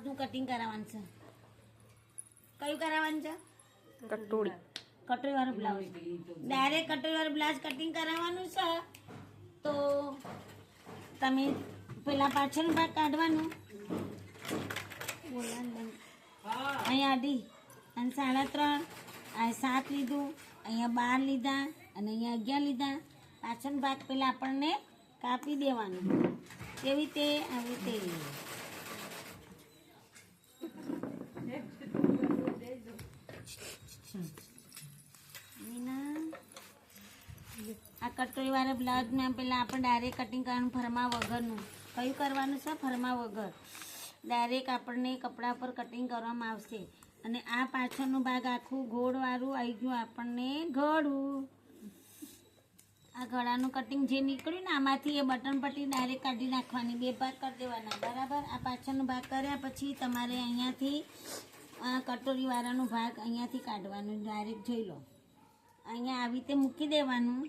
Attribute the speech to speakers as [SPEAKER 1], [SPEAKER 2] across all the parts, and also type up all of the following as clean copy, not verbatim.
[SPEAKER 1] બ્લાઉઝનું cutting કરાવવાનું છે. કયું કરાવવાનું છે? કટોરીવાળું બ્લાઉઝ. ડાયરેક્ટ કટોરીવાળું બ્લાઉઝ કટિંગ કરાવવાનું છે. તો તમે પેલા પાછળનો ભાગ કાઢવાનું. અહીંયા અઢી અને 3.5 આ 7 લીધું, અહીંયા 12 લીધા અને અહીંયા 11 લીધા. પાછળનો ભાગ પેલા આપણને કાપી દેવાનું. કેવી રીતે? આવી રીતે. આ કટોરી વાળા બ્લાઉઝમાં પેલા આપણે ડાયરેક્ટ કટિંગ કરવાનું ફરમા વગરનું. કયું કરવાનું છે? ફરમા વગર. ડાયરેક્ટ આપણને કપડા પર કટિંગ કરવામાં આવશે. અને આ પાછળનો ભાગ આખું ગોળવાળું આવી ગયું આપણને ગળું. આ ગળાનું કટિંગ જે નીકળ્યું ને આમાંથી એ બટન પટ્ટી ડાયરેક્ટ કાઢી નાખવાની. 2 ભાગ કરી દેવાના. બરાબર. આ પાછળનો ભાગ કર્યા પછી તમારે અહીંયાથી આ કટોરીવાળાનો ભાગ અહીંયાથી કાઢવાનું. ડાયરેક્ટ જોઈ લો. અહીંયા આવી રીતે મૂકી દેવાનું.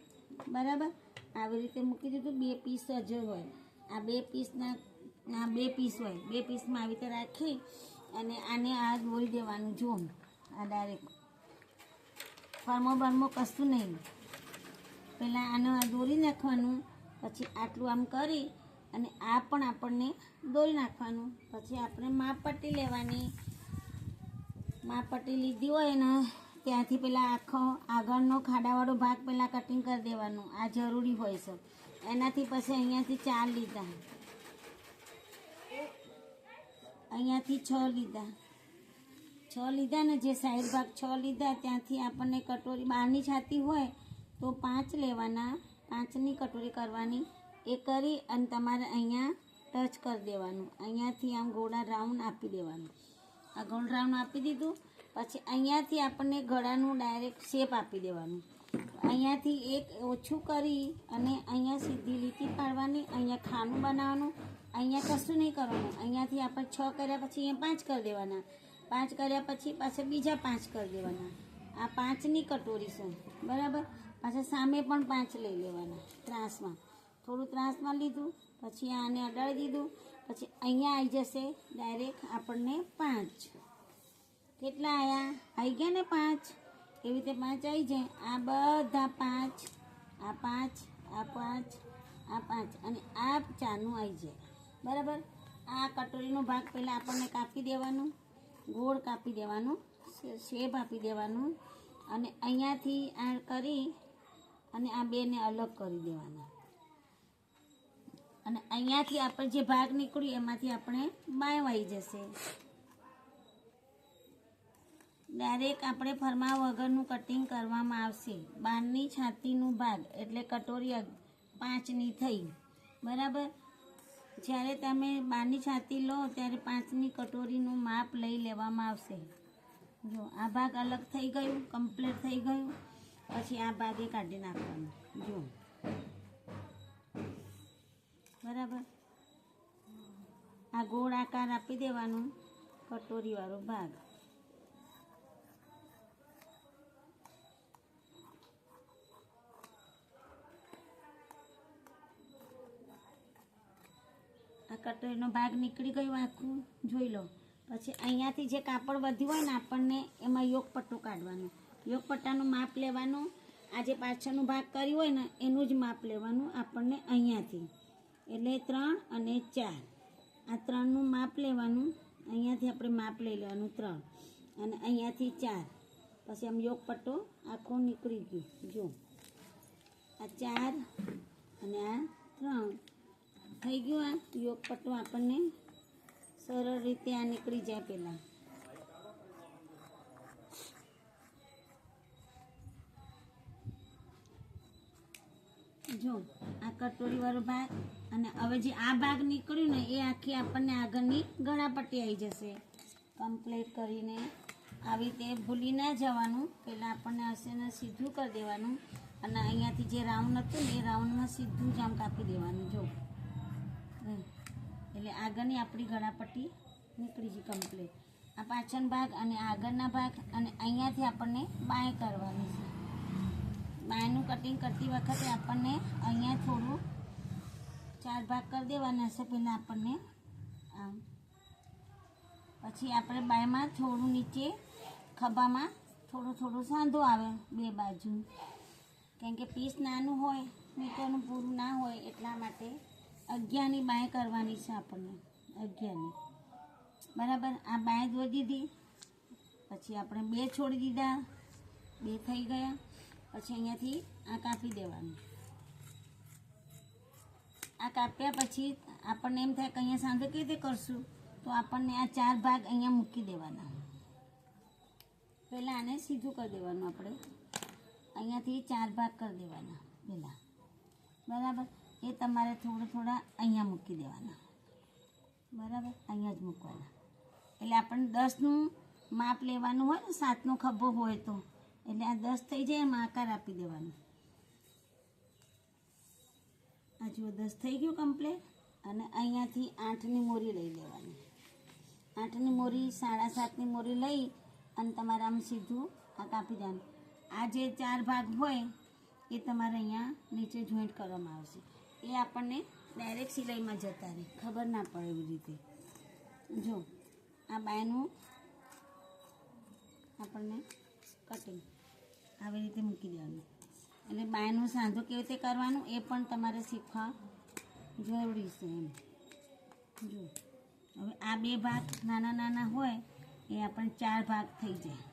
[SPEAKER 1] બરાબર. આવી રીતે મૂકી દીધું. 2 પીસ જ હોય. આ 2 પીસના 2 પીસ હોય. 2 પીસમાં આવી રીતે રાખી અને આને આ દોરી દેવાનું. જો આ ડાયરેક્ટ ફરમો બરમો કશું નહીં. પહેલાં આને આ દોરી નાખવાનું. પછી આટલું આમ કરી અને આ પણ આપણને દોરી નાખવાનું. પછી આપણે માપ પટ્ટી લેવાની. માપ પટ્ટી લીધી હોય ને ત્યાંથી પેલા આખો આગળનો ખાડાવાળો ભાગ પહેલાં કટિંગ કરી દેવાનું. આ જરૂરી હોય છે. એનાથી પછી અહીંયાથી 4 લીધા, અહીંયાથી 6 લીધા. 6 લીધા ને જે સાઈડ ભાગ 6 લીધા ત્યાંથી આપણને કટોરી બહારની છાતી હોય તો 5 લેવાના. 5ની કટોરી કરવાની. એ કરી અને તમારે અહીંયા ટચ કરી દેવાનું. અહીંયાથી આમ ગોળા રાઉન્ડ આપી દેવાનું. આ ગોળ રાઉન્ડ આપી દીધું. પછી અહીંયાથી આપણને ગળાનું ડાયરેક્ટ શેપ આપી દેવાનું. અહીંયાથી એક ઓછું કરી અને અહીંયા સીધી લીટી પાડવાની. અહીંયા ખાનું બનાવવાનું. અહીંયા કશું નહીં કરવાનું. અહીંયાથી આપણે 6 કર્યા પછી અહીંયા 5 કરી દેવાના. 5 કર્યા પછી પાછા બીજા 5 કરી દેવાના. આ 5ની કટોરી છે. બરાબર. પાછા સામે પણ 5 લઈ લેવાના. ત્રાસમાં થોડું ત્રાસમાં લીધું. પછી આને અડાડી દીધું. પછી અહીંયા આવી જશે ડાયરેક્ટ આપણને 5. કેટલા આવ્યા? આવી ગયા ને 5. એવી રીતે 5 આવી જાય. આ બધા 5, આ 5, આ 5, આ 5 અને આ 4નું આવી જાય. બરાબર. આ કટોરીનો ભાગ પહેલાં આપણને કાપી દેવાનું. ગોળ કાપી દેવાનું. શેપ આપી દેવાનું. અને અહીંયાથી આ કરી અને આ 2ને અલગ કરી દેવાના. અને અહીંયાથી આપણે જે ભાગ નીકળ્યું એમાંથી આપણે બાય આવી જશે. ડાયરેક્ટ આપણે ફરમા વગરનું કટિંગ કરવામાં આવશે. બહારની છાતીનું ભાગ એટલે કટોરી 5ની થઈ. બરાબર. જ્યારે તમે બહારની છાતી લો ત્યારે 5ની કટોરીનું માપ લઈ લેવામાં આવશે. જો આ ભાગ અલગ થઈ ગયું, કમ્પ્લીટ થઈ ગયું. પછી આ ભાગે કાઢી નાખવાનું. જો બરાબર. આ ગોળ આકાર આપી દેવાનું. કટોરીવાળો ભાગ આ કટોરીનો ભાગ નીકળી ગયો આખું. જોઈ લો. પછી અહીંયાથી જે કાપડ વધ્યું હોય ને આપણને એમાં યોગ પટ્ટો કાઢવાનો. યોગ પટ્ટાનું માપ લેવાનું. આ જે પાછળનો ભાગ કર્યો હોય ને એનું જ માપ લેવાનું આપણને અહીંયાથી. એટલે 3 અને 4. આ 3નું માપ લેવાનું. અહીંયાથી આપણે માપ લઈ લેવાનું 3 અને અહીંયાથી 4. પછી આમ યોગ પટ્ટો આખો નીકળી ગયો. જો આ 4 અને આ 3 થઈ ગયું. આ યોગ પટ્ટો આપણને સરળ રીતે આ નીકળી જાય. પહેલાં જો આ કટોરીવાળો ભાગ અને હવે જે આ ભાગ નીકળ્યું ને એ આખી આપણને આગળની ગળાપટ્ટી આવી જશે. કમ્પ્લીટ કરીને આવી રીતે ભૂલી ના જવાનું. પહેલાં આપણને હશે ને સીધું કરી દેવાનું અને અહીંયાથી જે રાઉન્ડ હતું ને એ રાઉન્ડમાં સીધું જ આમ કાપી દેવાનું. જો એટલે આગળની આપણી ગળાપટ્ટી નીકળી ગઈ કમ્પ્લીટ. આ પાછળનો ભાગ અને આગળના ભાગ અને અહીંયાથી આપણને બાય કરવાની છે. બાયનું કટિંગ કરતી વખતે આપણને અહીંયા થોડું 4 ભાગ કરી દેવાના હશે. પહેલાં આપણને આમ પછી આપણે બાયમાં થોડું નીચે ખભામાં થોડું સાંધો આવે બે બાજુ, કેમ કે પીસ નાનું હોય મીટરનું પૂરું ના હોય એટલા માટે 11ની બાય કરવાની છે આપણને, 11ની. બરાબર. આ બાય દોરી દીધી, પછી આપણે 2 છોડી દીધા, 2 થઈ ગયા. પછી અહીંયાથી આ કાપી દેવાનું. આ કાપ્યા પછી આપણને એમ થાય કે અહીંયા સાંધો કેવી રીતે કરશું, તો આપણને આ 4 ભાગ અહીંયા મૂકી દેવાના. પહેલાં આને સીધું કરી દેવાનું, આપણે અહીંયાથી 4 ભાગ કરી દેવાના પહેલાં. બરાબર. એ તમારે થોડા અહીંયા મૂકી દેવાના. બરાબર. અહીંયા જ મૂકવાના. એટલે આપણને 10નું માપ લેવાનું હોય ને, 7નો ખભો હોય તો, એટલે આ 10 થઈ જાય એમાં આકાર આપી દેવાનો. આ જુઓ 10 થઈ ગયું કમ્પ્લીટ. અને અહીંયાથી 8ની મોરી લઈ લેવાની. 8ની મોરી 7.5ની મોરી લઈ અને તમારે આમ સીધું આ કાપી દેવાનું. આ જે 4 ભાગ હોય એ તમારે અહીંયા નીચે જોઈન્ટ કરવામાં આવશે. એ આપણને ડાયરેક્ટ સિલાઈમાં જતા રહે, ખબર ના પડે એવી રીતે. જો આ બાયનું આપણને કટિંગ આવી રીતે મૂકી દેવાનું. એટલે બાયનું સાંધો કેવી રીતે કરવાનું એ પણ તમારે શીખવા જરૂરી છે એમ. જો હવે આ 2 ભાગ નાના હોય એ આપણે 4 ભાગ થઈ જાય.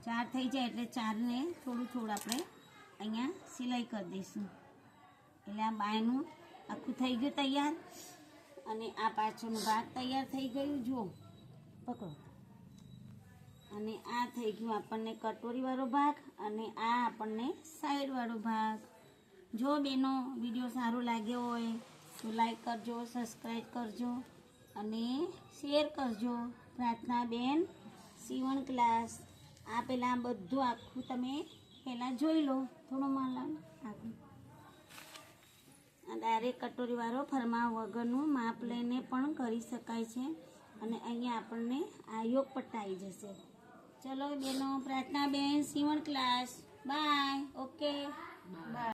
[SPEAKER 1] 4 થઈ જાય એટલે 4ને થોડું આપણે અહીંયા સિલાઈ કરી દઈશું. એટલે આ બાયનું આખું થઈ ગયું તૈયાર, અને આ પાછળનો ભાગ તૈયાર થઈ ગયું. જુઓ, પકડો. અને આ થઈ ગયું આપણને કટોરીવાળો ભાગ, અને આ આપણને સાઈડવાળો ભાગ. જો બેનો વિડીયો સારો લાગ્યો હોય તો લાઈક કરજો, સબસ્ક્રાઈબ કરજો અને શેર કરજો. પ્રાર્થના બેન સીવણ ક્લાસ. આ પહેલાં બધું આખું તમે પહેલાં જોઈ લો. થોડો માલ આગળ આ ડાયરેક્ટ કટોરીવાળો ફરમા વગરનું માપ લઈને પણ કરી શકાય છે. અને અહીંયા આપણને આ યોગ પટ્ટા આવી જશે. ચલો બેનો, પ્રાર્થના બેન સીવણ ક્લાસ. બાય. Okay, by.